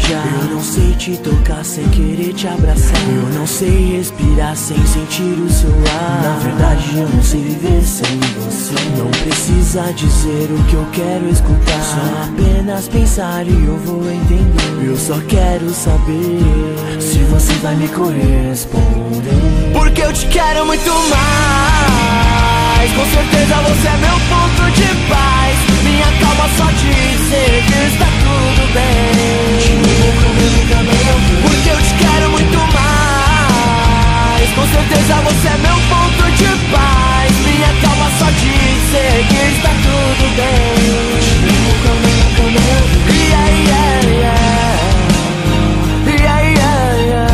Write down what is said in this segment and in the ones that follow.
beijar, eu não sei te tocar sem querer te abraçar, eu não sei respirar sem sentir o seu ar. Na verdade eu não sei viver sem você. Não precisa dizer o que eu quero escutar, só apenas pensar e eu vou entender. Eu só quero saber se você vai me corresponder, porque eu te quero muito mais. Com certeza você é meu ponto de paz, minha calma só dizer que está tudo bem. Te amo como eu nunca me ouvi, porque eu te quero muito mais. Com certeza você é meu ponto de paz, minha calma só dizer que está tudo bem. Te amo como eu nunca me ouvi. Yeah, yeah, yeah. Yeah, yeah, yeah.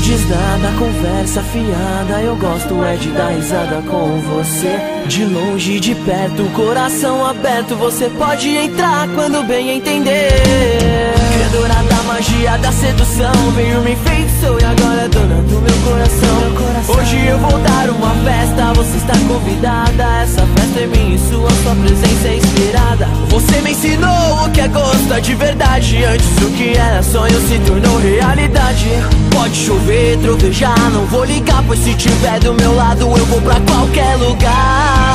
Diz nada, conversa fiada, eu gosto é de dar risada com você. De longe, de perto, coração aberto, você pode entrar quando bem entender. Criadora da magia, da sedução, veio me enfeitiçou e agora é dona do meu coração. Hoje eu vou dar uma festa, você está convidada. Essa festa é minha e sua presença é esperada. Você me ensinou o que é gosto de verdade, antes o que era sonho se tornou realidade. Pode chover, trovejar, não vou ligar, pois se tiver do meu lado eu vou pra qualquer lugar.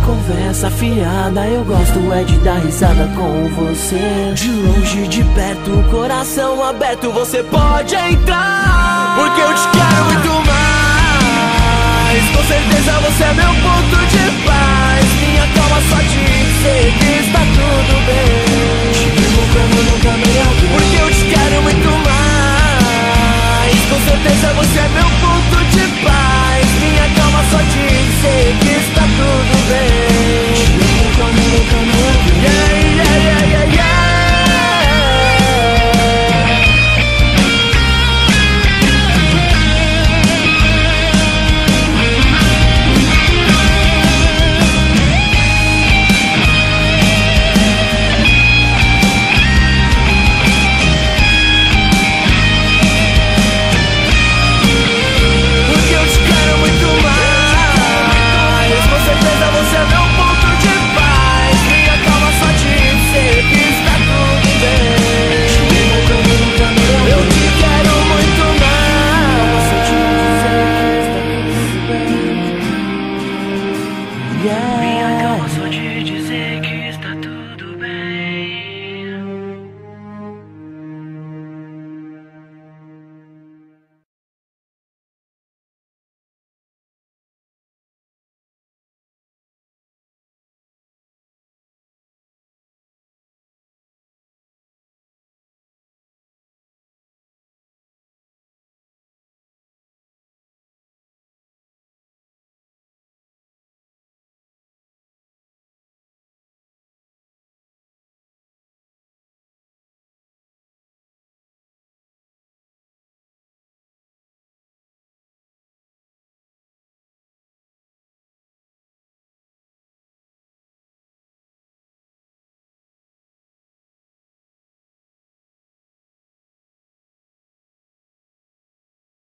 Conversa fiada, eu gosto é de dar risada com você. De longe, de perto, coração aberto, você pode entrar, porque eu te quero muito mais. Com certeza você é meu ponto de paz, minha calma só dizer que está tudo bem. Te amo como nunca me ouvi, porque eu te quero muito mais. Com certeza você é meu ponto de paz, minha calma só dizer que está tudo bem. Te amo como nunca me ouvi.